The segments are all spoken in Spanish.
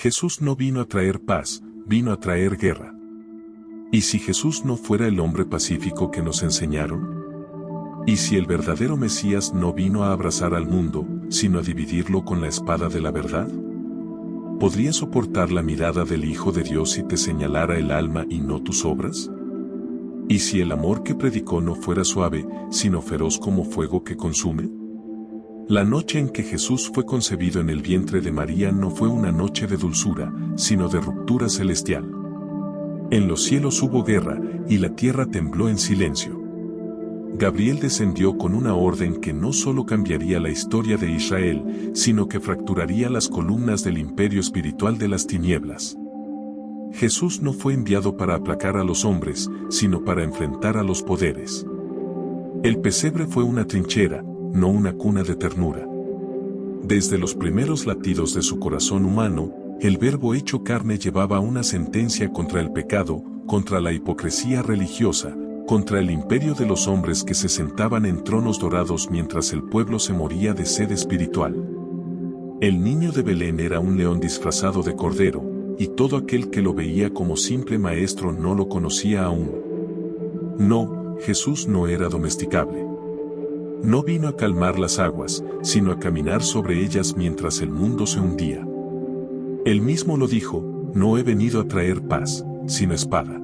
Jesús no vino a traer paz, vino a traer guerra. ¿Y si Jesús no fuera el hombre pacífico que nos enseñaron? ¿Y si el verdadero Mesías no vino a abrazar al mundo, sino a dividirlo con la espada de la verdad? ¿Podría soportar la mirada del Hijo de Dios si te señalara el alma y no tus obras? ¿Y si el amor que predicó no fuera suave, sino feroz como fuego que consume? La noche en que Jesús fue concebido en el vientre de María no fue una noche de dulzura, sino de ruptura celestial. En los cielos hubo guerra, y la tierra tembló en silencio. Gabriel descendió con una orden que no solo cambiaría la historia de Israel, sino que fracturaría las columnas del imperio espiritual de las tinieblas. Jesús no fue enviado para aplacar a los hombres, sino para enfrentar a los poderes. El pesebre fue una trinchera, no una cuna de ternura. Desde los primeros latidos de su corazón humano, el Verbo hecho carne llevaba una sentencia contra el pecado, contra la hipocresía religiosa, contra el imperio de los hombres que se sentaban en tronos dorados mientras el pueblo se moría de sed espiritual. El niño de Belén era un león disfrazado de cordero, y todo aquel que lo veía como simple maestro no lo conocía aún. No, Jesús no era domesticable. No vino a calmar las aguas, sino a caminar sobre ellas mientras el mundo se hundía. Él mismo lo dijo, no he venido a traer paz, sino espada.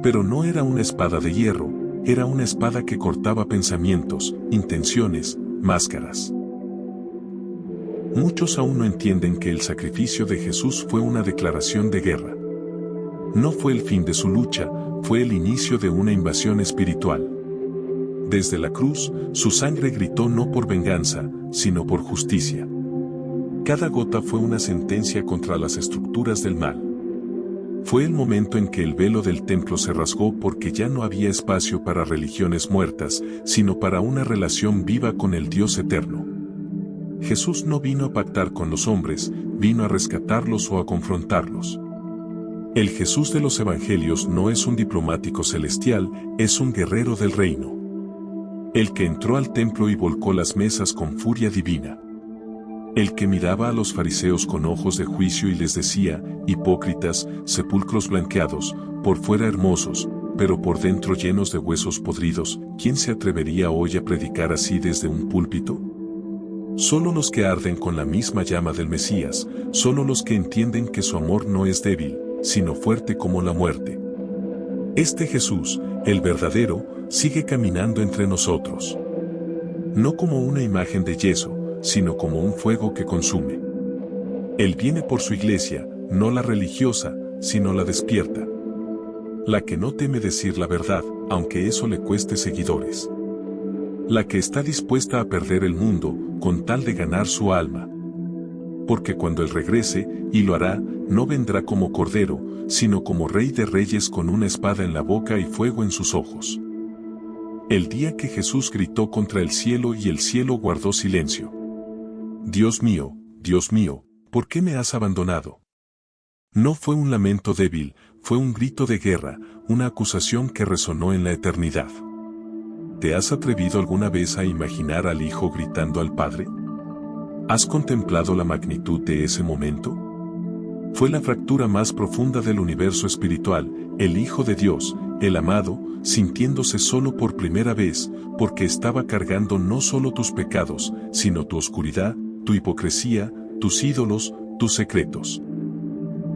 Pero no era una espada de hierro, era una espada que cortaba pensamientos, intenciones, máscaras. Muchos aún no entienden que el sacrificio de Jesús fue una declaración de guerra. No fue el fin de su lucha, fue el inicio de una invasión espiritual. Desde la cruz, su sangre gritó no por venganza, sino por justicia. Cada gota fue una sentencia contra las estructuras del mal. Fue el momento en que el velo del templo se rasgó porque ya no había espacio para religiones muertas, sino para una relación viva con el Dios eterno. Jesús no vino a pactar con los hombres, vino a rescatarlos o a confrontarlos. El Jesús de los evangelios no es un diplomático celestial, es un guerrero del reino. El que entró al templo y volcó las mesas con furia divina. El que miraba a los fariseos con ojos de juicio y les decía, hipócritas, sepulcros blanqueados, por fuera hermosos, pero por dentro llenos de huesos podridos, ¿quién se atrevería hoy a predicar así desde un púlpito? Solo los que arden con la misma llama del Mesías, solo los que entienden que su amor no es débil, sino fuerte como la muerte. Este Jesús, el verdadero, sigue caminando entre nosotros. No como una imagen de yeso, sino como un fuego que consume. Él viene por su iglesia, no la religiosa, sino la despierta. La que no teme decir la verdad, aunque eso le cueste seguidores. La que está dispuesta a perder el mundo, con tal de ganar su alma. Porque cuando Él regrese, y lo hará, no vendrá como cordero, sino como Rey de Reyes con una espada en la boca y fuego en sus ojos. El día que Jesús gritó contra el cielo y el cielo guardó silencio. Dios mío, ¿por qué me has abandonado? No fue un lamento débil, fue un grito de guerra, una acusación que resonó en la eternidad. ¿Te has atrevido alguna vez a imaginar al Hijo gritando al Padre? ¿Has contemplado la magnitud de ese momento? Fue la fractura más profunda del universo espiritual, el Hijo de Dios, el amado, sintiéndose solo por primera vez, porque estaba cargando no solo tus pecados, sino tu oscuridad, tu hipocresía, tus ídolos, tus secretos.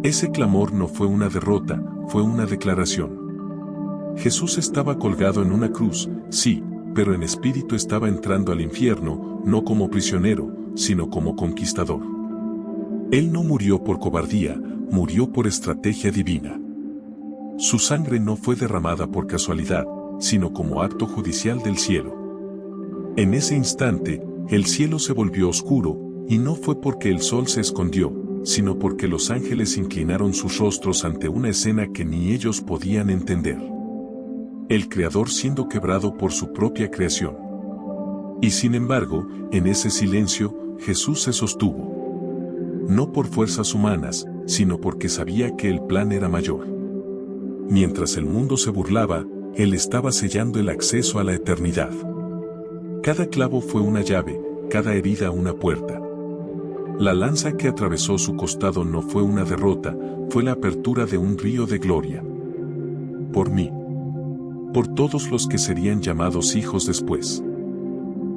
Ese clamor no fue una derrota, fue una declaración. Jesús estaba colgado en una cruz, sí, pero en espíritu estaba entrando al infierno, no como prisionero, sino como conquistador. Él no murió por cobardía, murió por estrategia divina. Su sangre no fue derramada por casualidad, sino como acto judicial del cielo. En ese instante, el cielo se volvió oscuro, y no fue porque el sol se escondió, sino porque los ángeles inclinaron sus rostros ante una escena que ni ellos podían entender. El Creador siendo quebrado por su propia creación. Y sin embargo, en ese silencio, Jesús se sostuvo. No por fuerzas humanas, sino porque sabía que el plan era mayor. Mientras el mundo se burlaba, Él estaba sellando el acceso a la eternidad. Cada clavo fue una llave, cada herida una puerta. La lanza que atravesó su costado no fue una derrota, fue la apertura de un río de gloria. Por mí. Por todos los que serían llamados hijos después.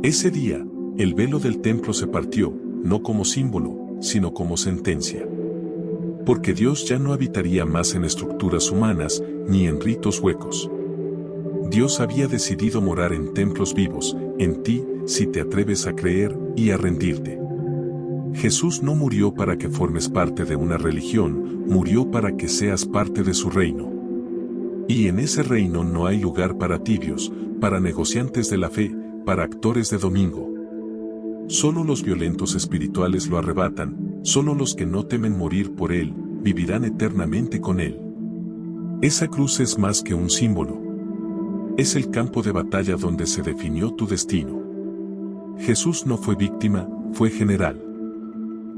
Ese día, el velo del templo se partió, no como símbolo, sino como sentencia. Porque Dios ya no habitaría más en estructuras humanas, ni en ritos huecos. Dios había decidido morar en templos vivos, en ti, si te atreves a creer y a rendirte. Jesús no murió para que formes parte de una religión, murió para que seas parte de su reino. Y en ese reino no hay lugar para tibios, para negociantes de la fe, para actores de domingo. Solo los violentos espirituales lo arrebatan, solo los que no temen morir por él, vivirán eternamente con él. Esa cruz es más que un símbolo. Es el campo de batalla donde se definió tu destino. Jesús no fue víctima, fue general.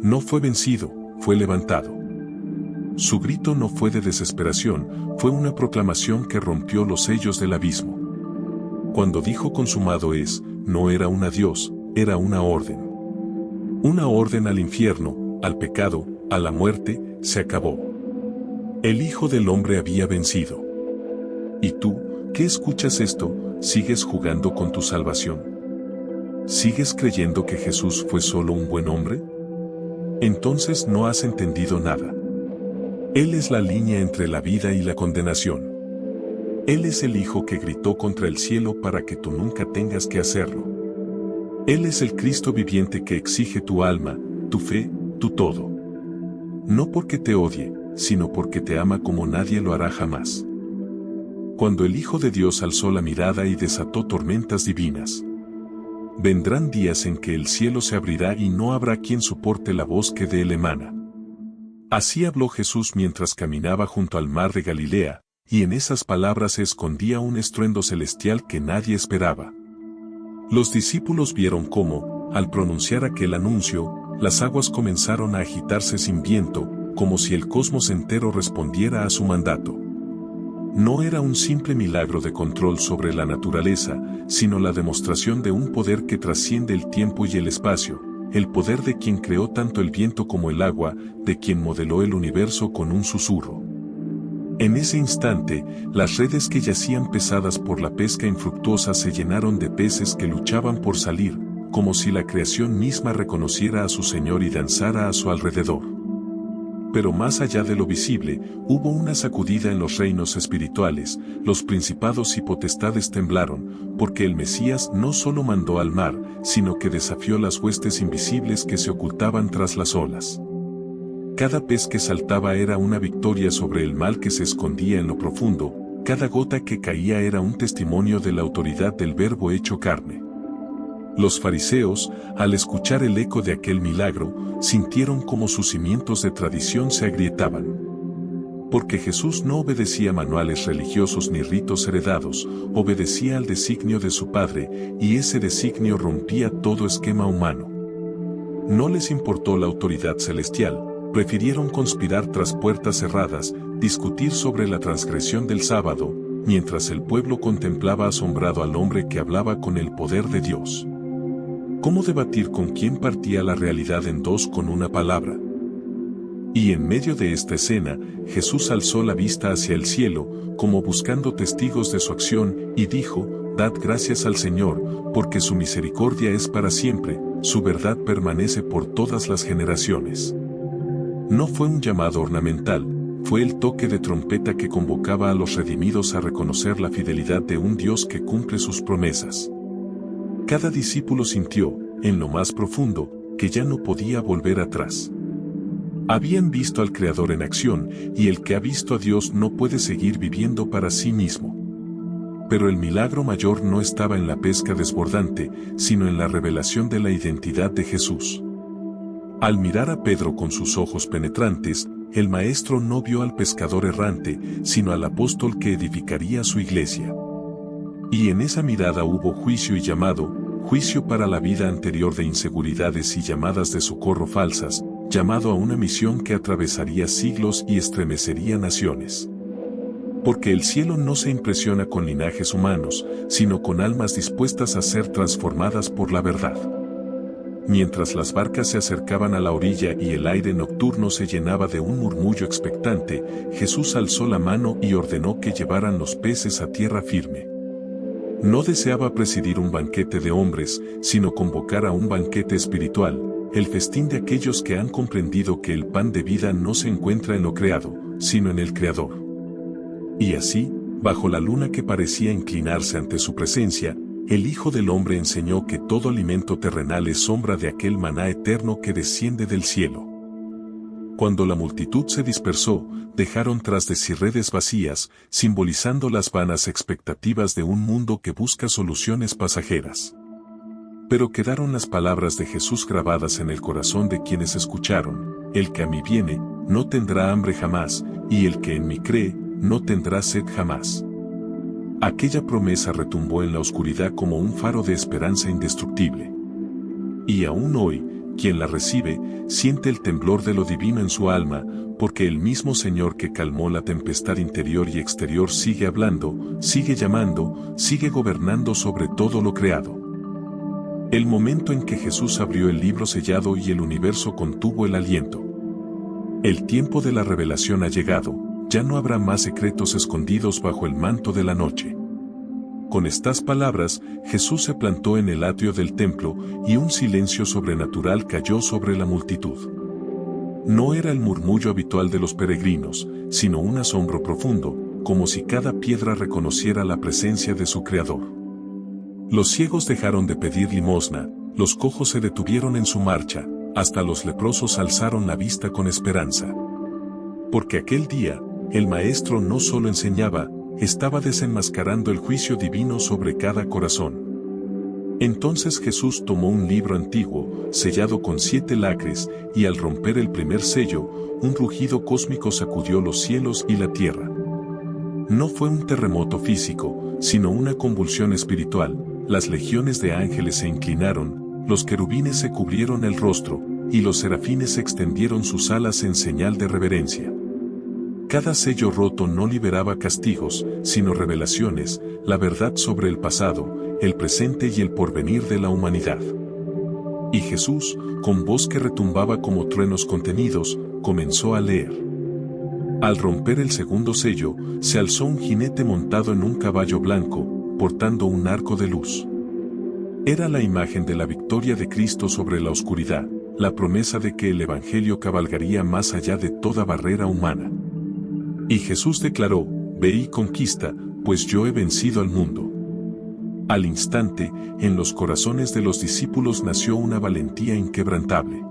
No fue vencido, fue levantado. Su grito no fue de desesperación, fue una proclamación que rompió los sellos del abismo. Cuando dijo consumado es, no era un adiós, era una orden. Una orden al infierno, al pecado, a la muerte, se acabó. El Hijo del Hombre había vencido. ¿Y tú, que escuchas esto, sigues jugando con tu salvación? ¿Sigues creyendo que Jesús fue solo un buen hombre? Entonces no has entendido nada. Él es la línea entre la vida y la condenación. Él es el Hijo que gritó contra el cielo para que tú nunca tengas que hacerlo. Él es el Cristo viviente que exige tu alma, tu fe, tu todo. No porque te odie, sino porque te ama como nadie lo hará jamás. Cuando el Hijo de Dios alzó la mirada y desató tormentas divinas. Vendrán días en que el cielo se abrirá y no habrá quien soporte la voz que de él emana. Así habló Jesús mientras caminaba junto al mar de Galilea, y en esas palabras se escondía un estruendo celestial que nadie esperaba. Los discípulos vieron cómo, al pronunciar aquel anuncio, las aguas comenzaron a agitarse sin viento, como si el cosmos entero respondiera a su mandato. No era un simple milagro de control sobre la naturaleza, sino la demostración de un poder que trasciende el tiempo y el espacio, el poder de quien creó tanto el viento como el agua, de quien modeló el universo con un susurro. En ese instante, las redes que yacían pesadas por la pesca infructuosa se llenaron de peces que luchaban por salir, como si la creación misma reconociera a su Señor y danzara a su alrededor. Pero más allá de lo visible, hubo una sacudida en los reinos espirituales, los principados y potestades temblaron, porque el Mesías no solo mandó al mar, sino que desafió las huestes invisibles que se ocultaban tras las olas. Cada pez que saltaba era una victoria sobre el mal que se escondía en lo profundo, cada gota que caía era un testimonio de la autoridad del Verbo hecho carne. Los fariseos, al escuchar el eco de aquel milagro, sintieron como sus cimientos de tradición se agrietaban. Porque Jesús no obedecía manuales religiosos ni ritos heredados, obedecía al designio de su Padre, y ese designio rompía todo esquema humano. No les importó la autoridad celestial, prefirieron conspirar tras puertas cerradas, discutir sobre la transgresión del sábado, mientras el pueblo contemplaba asombrado al hombre que hablaba con el poder de Dios. ¿Cómo debatir con quien partía la realidad en dos con una palabra? Y en medio de esta escena, Jesús alzó la vista hacia el cielo, como buscando testigos de su acción, y dijo, «Dad gracias al Señor, porque su misericordia es para siempre, su verdad permanece por todas las generaciones». No fue un llamado ornamental, fue el toque de trompeta que convocaba a los redimidos a reconocer la fidelidad de un Dios que cumple sus promesas. Cada discípulo sintió, en lo más profundo, que ya no podía volver atrás. Habían visto al Creador en acción, y el que ha visto a Dios no puede seguir viviendo para sí mismo. Pero el milagro mayor no estaba en la pesca desbordante, sino en la revelación de la identidad de Jesús. Al mirar a Pedro con sus ojos penetrantes, el Maestro no vio al pescador errante, sino al apóstol que edificaría su iglesia. Y en esa mirada hubo juicio y llamado, juicio para la vida anterior de inseguridades y llamadas de socorro falsas, llamado a una misión que atravesaría siglos y estremecería naciones. Porque el cielo no se impresiona con linajes humanos, sino con almas dispuestas a ser transformadas por la verdad. Mientras las barcas se acercaban a la orilla y el aire nocturno se llenaba de un murmullo expectante, Jesús alzó la mano y ordenó que llevaran los peces a tierra firme. No deseaba presidir un banquete de hombres, sino convocar a un banquete espiritual, el festín de aquellos que han comprendido que el pan de vida no se encuentra en lo creado, sino en el Creador. Y así, bajo la luna que parecía inclinarse ante su presencia, el Hijo del Hombre enseñó que todo alimento terrenal es sombra de aquel maná eterno que desciende del cielo. Cuando la multitud se dispersó, dejaron tras de sí redes vacías, simbolizando las vanas expectativas de un mundo que busca soluciones pasajeras. Pero quedaron las palabras de Jesús grabadas en el corazón de quienes escucharon: el que a mí viene, no tendrá hambre jamás, y el que en mí cree, no tendrá sed jamás. Aquella promesa retumbó en la oscuridad como un faro de esperanza indestructible. Y aún hoy, quien la recibe, siente el temblor de lo divino en su alma, porque el mismo Señor que calmó la tempestad interior y exterior sigue hablando, sigue llamando, sigue gobernando sobre todo lo creado. El momento en que Jesús abrió el libro sellado y el universo contuvo el aliento. El tiempo de la revelación ha llegado. Ya no habrá más secretos escondidos bajo el manto de la noche. Con estas palabras, Jesús se plantó en el atrio del templo y un silencio sobrenatural cayó sobre la multitud. No era el murmullo habitual de los peregrinos, sino un asombro profundo, como si cada piedra reconociera la presencia de su Creador. Los ciegos dejaron de pedir limosna, los cojos se detuvieron en su marcha, hasta los leprosos alzaron la vista con esperanza. Porque aquel día, el Maestro no solo enseñaba, estaba desenmascarando el juicio divino sobre cada corazón. Entonces Jesús tomó un libro antiguo, sellado con 7 lacres, y al romper el primer sello, un rugido cósmico sacudió los cielos y la tierra. No fue un terremoto físico, sino una convulsión espiritual. Las legiones de ángeles se inclinaron, los querubines se cubrieron el rostro, y los serafines extendieron sus alas en señal de reverencia. Cada sello roto no liberaba castigos, sino revelaciones, la verdad sobre el pasado, el presente y el porvenir de la humanidad. Y Jesús, con voz que retumbaba como truenos contenidos, comenzó a leer. Al romper el segundo sello, se alzó un jinete montado en un caballo blanco, portando un arco de luz. Era la imagen de la victoria de Cristo sobre la oscuridad, la promesa de que el Evangelio cabalgaría más allá de toda barrera humana. Y Jesús declaró: ve y conquista, pues yo he vencido al mundo. Al instante, en los corazones de los discípulos nació una valentía inquebrantable.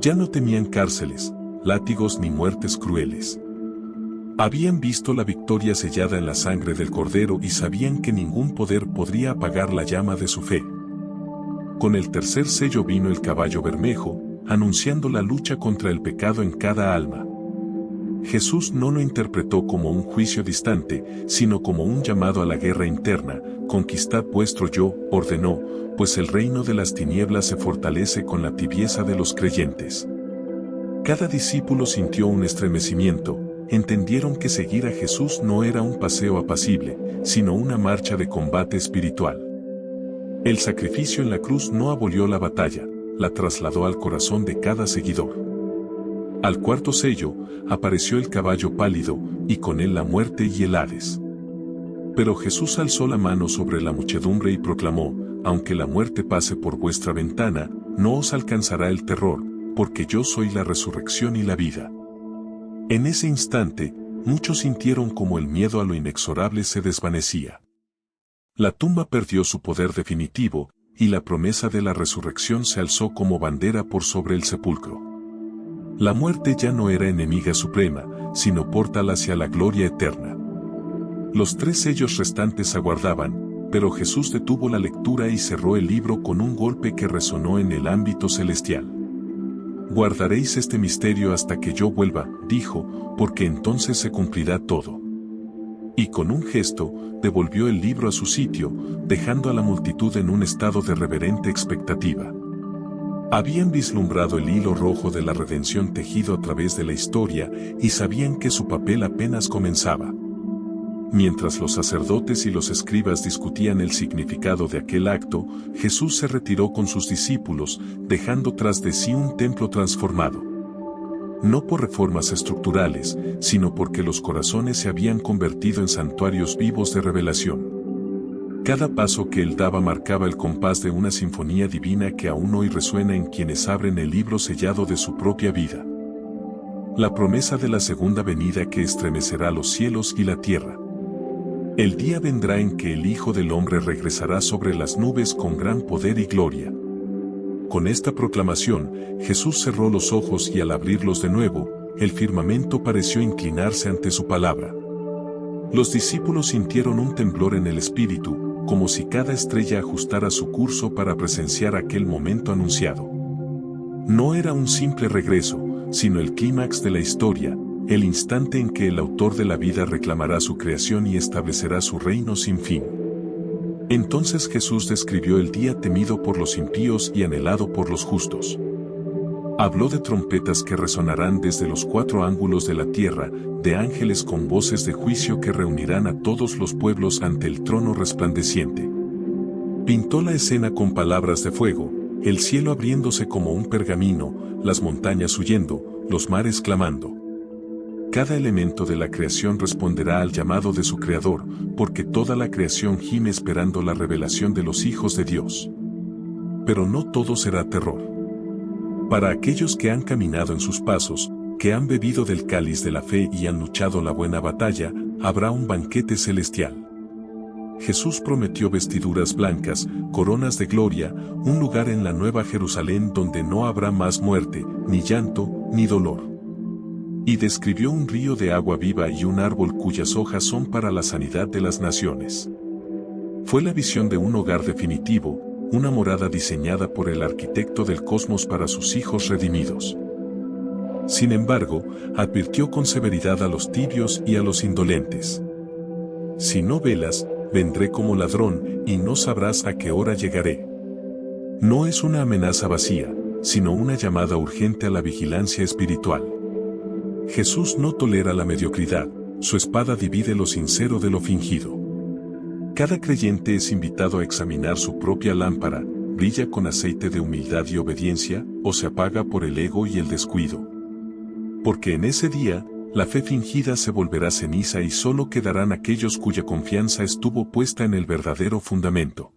Ya no temían cárceles, látigos ni muertes crueles. Habían visto la victoria sellada en la sangre del Cordero y sabían que ningún poder podría apagar la llama de su fe. Con el tercer sello vino el caballo bermejo, anunciando la lucha contra el pecado en cada alma. Jesús no lo interpretó como un juicio distante, sino como un llamado a la guerra interna: conquistad vuestro yo, ordenó, pues el reino de las tinieblas se fortalece con la tibieza de los creyentes. Cada discípulo sintió un estremecimiento, entendieron que seguir a Jesús no era un paseo apacible, sino una marcha de combate espiritual. El sacrificio en la cruz no abolió la batalla, la trasladó al corazón de cada seguidor. Al cuarto sello, apareció el caballo pálido, y con él la muerte y el Hades. Pero Jesús alzó la mano sobre la muchedumbre y proclamó: aunque la muerte pase por vuestra ventana, no os alcanzará el terror, porque yo soy la resurrección y la vida. En ese instante, muchos sintieron como el miedo a lo inexorable se desvanecía. La tumba perdió su poder definitivo, y la promesa de la resurrección se alzó como bandera por sobre el sepulcro. La muerte ya no era enemiga suprema, sino portal hacia la gloria eterna. Los 3 sellos restantes aguardaban, pero Jesús detuvo la lectura y cerró el libro con un golpe que resonó en el ámbito celestial. Guardaréis este misterio hasta que yo vuelva, dijo, porque entonces se cumplirá todo. Y con un gesto, devolvió el libro a su sitio, dejando a la multitud en un estado de reverente expectativa. Habían vislumbrado el hilo rojo de la redención tejido a través de la historia y sabían que su papel apenas comenzaba. Mientras los sacerdotes y los escribas discutían el significado de aquel acto, Jesús se retiró con sus discípulos, dejando tras de sí un templo transformado. No por reformas estructurales, sino porque los corazones se habían convertido en santuarios vivos de revelación. Cada paso que él daba marcaba el compás de una sinfonía divina que aún hoy resuena en quienes abren el libro sellado de su propia vida. La promesa de la segunda venida que estremecerá los cielos y la tierra. El día vendrá en que el Hijo del Hombre regresará sobre las nubes con gran poder y gloria. Con esta proclamación, Jesús cerró los ojos y al abrirlos de nuevo, el firmamento pareció inclinarse ante su palabra. Los discípulos sintieron un temblor en el espíritu, como si cada estrella ajustara su curso para presenciar aquel momento anunciado. No era un simple regreso, sino el clímax de la historia, el instante en que el autor de la vida reclamará su creación y establecerá su reino sin fin. Entonces Jesús describió el día temido por los impíos y anhelado por los justos. Habló de trompetas que resonarán desde los 4 ángulos de la tierra, de ángeles con voces de juicio que reunirán a todos los pueblos ante el trono resplandeciente. Pintó la escena con palabras de fuego, el cielo abriéndose como un pergamino, las montañas huyendo, los mares clamando. Cada elemento de la creación responderá al llamado de su Creador, porque toda la creación gime esperando la revelación de los hijos de Dios. Pero no todo será terror. Para aquellos que han caminado en sus pasos, que han bebido del cáliz de la fe y han luchado la buena batalla, habrá un banquete celestial. Jesús prometió vestiduras blancas, coronas de gloria, un lugar en la nueva Jerusalén donde no habrá más muerte, ni llanto, ni dolor. Y describió un río de agua viva y un árbol cuyas hojas son para la sanidad de las naciones. Fue la visión de un hogar definitivo, una morada diseñada por el arquitecto del cosmos para sus hijos redimidos. Sin embargo, advirtió con severidad a los tibios y a los indolentes. Si no velas, vendré como ladrón, y no sabrás a qué hora llegaré. No es una amenaza vacía, sino una llamada urgente a la vigilancia espiritual. Jesús no tolera la mediocridad, su espada divide lo sincero de lo fingido. Cada creyente es invitado a examinar su propia lámpara, brilla con aceite de humildad y obediencia, o se apaga por el ego y el descuido. Porque en ese día, la fe fingida se volverá ceniza y solo quedarán aquellos cuya confianza estuvo puesta en el verdadero fundamento.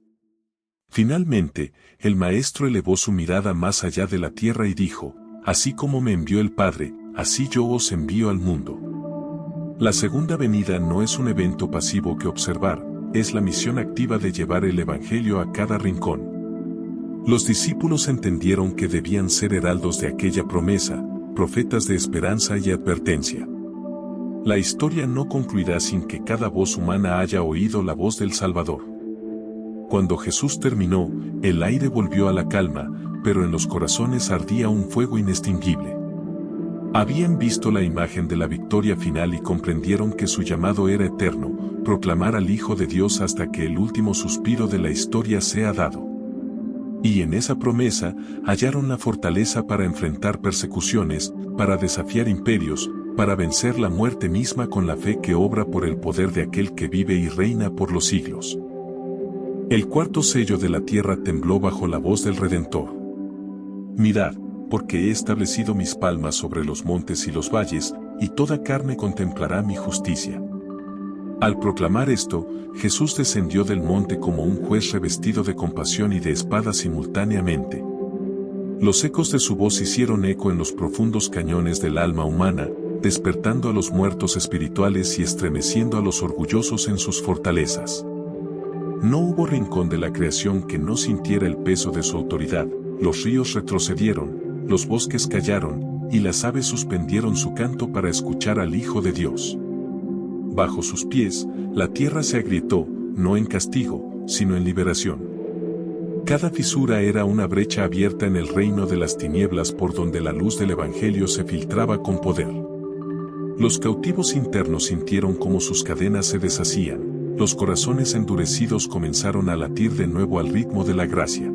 Finalmente, el Maestro elevó su mirada más allá de la tierra y dijo, así como me envió el Padre, así yo os envío al mundo. La segunda venida no es un evento pasivo que observar, es la misión activa de llevar el Evangelio a cada rincón. Los discípulos entendieron que debían ser heraldos de aquella promesa, profetas de esperanza y advertencia. La historia no concluirá sin que cada voz humana haya oído la voz del Salvador. Cuando Jesús terminó, el aire volvió a la calma, pero en los corazones ardía un fuego inextinguible. Habían visto la imagen de la victoria final y comprendieron que su llamado era eterno, proclamar al Hijo de Dios hasta que el último suspiro de la historia sea dado. Y en esa promesa, hallaron la fortaleza para enfrentar persecuciones, para desafiar imperios, para vencer la muerte misma con la fe que obra por el poder de aquel que vive y reina por los siglos. El cuarto sello de la tierra tembló bajo la voz del Redentor. Mirad, porque he establecido mis palmas sobre los montes y los valles, y toda carne contemplará mi justicia. Al proclamar esto, Jesús descendió del monte como un juez revestido de compasión y de espada simultáneamente. Los ecos de su voz hicieron eco en los profundos cañones del alma humana, despertando a los muertos espirituales y estremeciendo a los orgullosos en sus fortalezas. No hubo rincón de la creación que no sintiera el peso de su autoridad, los ríos retrocedieron, los bosques callaron, y las aves suspendieron su canto para escuchar al Hijo de Dios. Bajo sus pies, la tierra se agrietó, no en castigo, sino en liberación. Cada fisura era una brecha abierta en el reino de las tinieblas por donde la luz del Evangelio se filtraba con poder. Los cautivos internos sintieron cómo sus cadenas se deshacían, los corazones endurecidos comenzaron a latir de nuevo al ritmo de la gracia.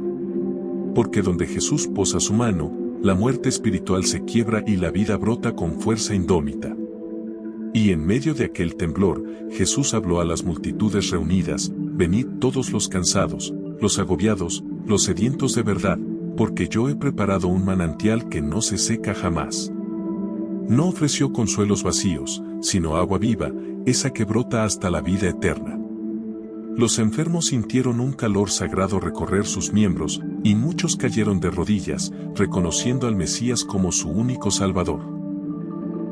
Porque donde Jesús posa su mano, la muerte espiritual se quiebra y la vida brota con fuerza indómita. Y en medio de aquel temblor, Jesús habló a las multitudes reunidas: venid todos los cansados, los agobiados, los sedientos de verdad, porque yo he preparado un manantial que no se seca jamás. No ofreció consuelos vacíos, sino agua viva, esa que brota hasta la vida eterna. Los enfermos sintieron un calor sagrado recorrer sus miembros, y muchos cayeron de rodillas, reconociendo al Mesías como su único Salvador.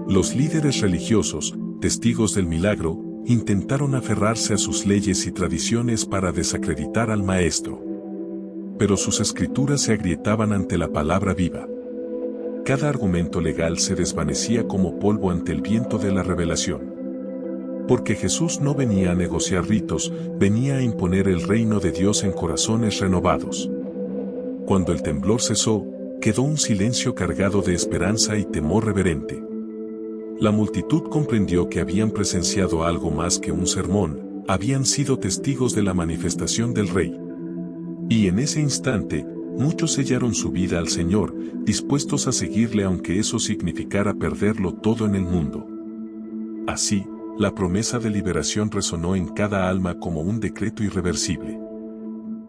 Los líderes religiosos, testigos del milagro, intentaron aferrarse a sus leyes y tradiciones para desacreditar al Maestro. Pero sus escrituras se agrietaban ante la palabra viva. Cada argumento legal se desvanecía como polvo ante el viento de la revelación. Porque Jesús no venía a negociar ritos, venía a imponer el reino de Dios en corazones renovados. Cuando el temblor cesó, quedó un silencio cargado de esperanza y temor reverente. La multitud comprendió que habían presenciado algo más que un sermón, habían sido testigos de la manifestación del Rey. Y en ese instante, muchos sellaron su vida al Señor, dispuestos a seguirle aunque eso significara perderlo todo en el mundo. Así, la promesa de liberación resonó en cada alma como un decreto irreversible.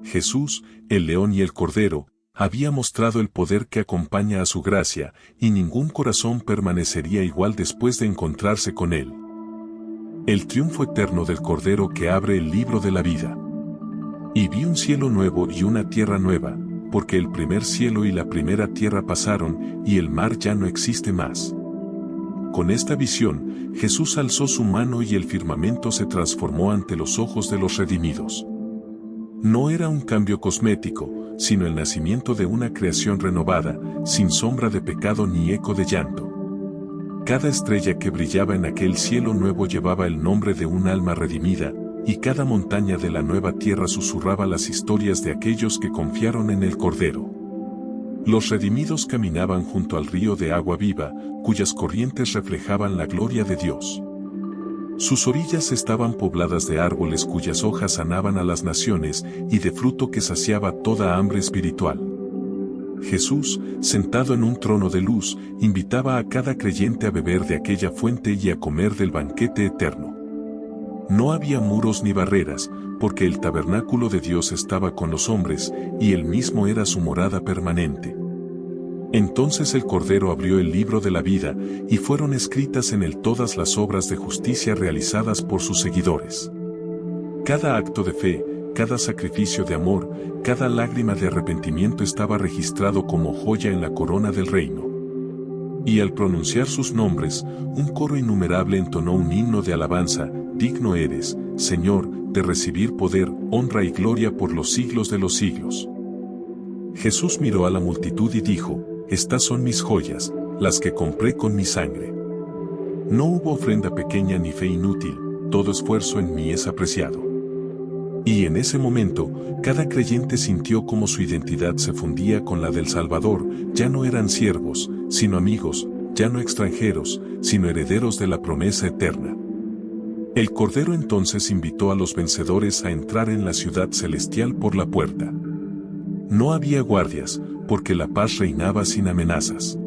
Jesús, el león y el cordero, había mostrado el poder que acompaña a su gracia, y ningún corazón permanecería igual después de encontrarse con él. El triunfo eterno del Cordero que abre el libro de la vida. Y vi un cielo nuevo y una tierra nueva, porque el primer cielo y la primera tierra pasaron, y el mar ya no existe más. Con esta visión, Jesús alzó su mano y el firmamento se transformó ante los ojos de los redimidos. No era un cambio cosmético, sino el nacimiento de una creación renovada, sin sombra de pecado ni eco de llanto. Cada estrella que brillaba en aquel cielo nuevo llevaba el nombre de un alma redimida, y cada montaña de la nueva tierra susurraba las historias de aquellos que confiaron en el Cordero. Los redimidos caminaban junto al río de agua viva, cuyas corrientes reflejaban la gloria de Dios. Sus orillas estaban pobladas de árboles cuyas hojas sanaban a las naciones, y de fruto que saciaba toda hambre espiritual. Jesús, sentado en un trono de luz, invitaba a cada creyente a beber de aquella fuente y a comer del banquete eterno. No había muros ni barreras, porque el tabernáculo de Dios estaba con los hombres, y Él mismo era su morada permanente. Entonces el Cordero abrió el libro de la vida, y fueron escritas en él todas las obras de justicia realizadas por sus seguidores. Cada acto de fe, cada sacrificio de amor, cada lágrima de arrepentimiento estaba registrado como joya en la corona del reino. Y al pronunciar sus nombres, un coro innumerable entonó un himno de alabanza: digno eres, Señor, de recibir poder, honra y gloria por los siglos de los siglos. Jesús miró a la multitud y dijo: estas son mis joyas, las que compré con mi sangre. No hubo ofrenda pequeña ni fe inútil, todo esfuerzo en mí es apreciado. Y en ese momento, cada creyente sintió como su identidad se fundía con la del Salvador, ya no eran siervos, sino amigos, ya no extranjeros, sino herederos de la promesa eterna. El Cordero entonces invitó a los vencedores a entrar en la ciudad celestial por la puerta. No había guardias, porque la paz reinaba sin amenazas.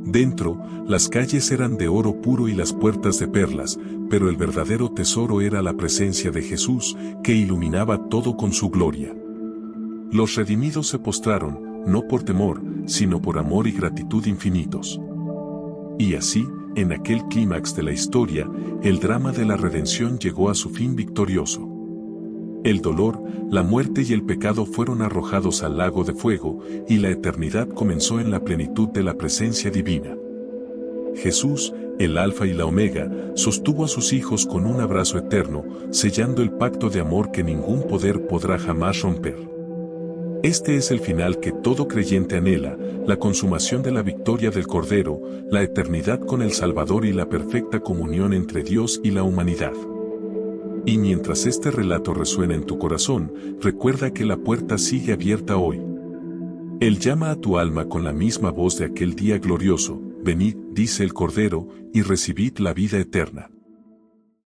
Dentro, las calles eran de oro puro y las puertas de perlas, pero el verdadero tesoro era la presencia de Jesús, que iluminaba todo con su gloria. Los redimidos se postraron, no por temor, sino por amor y gratitud infinitos. Y así, en aquel clímax de la historia, el drama de la redención llegó a su fin victorioso. El dolor, la muerte y el pecado fueron arrojados al lago de fuego, y la eternidad comenzó en la plenitud de la presencia divina. Jesús, el Alfa y la Omega, sostuvo a sus hijos con un abrazo eterno, sellando el pacto de amor que ningún poder podrá jamás romper. Este es el final que todo creyente anhela, la consumación de la victoria del Cordero, la eternidad con el Salvador y la perfecta comunión entre Dios y la humanidad. Y mientras este relato resuena en tu corazón, recuerda que la puerta sigue abierta hoy. Él llama a tu alma con la misma voz de aquel día glorioso: venid, dice el Cordero, y recibid la vida eterna.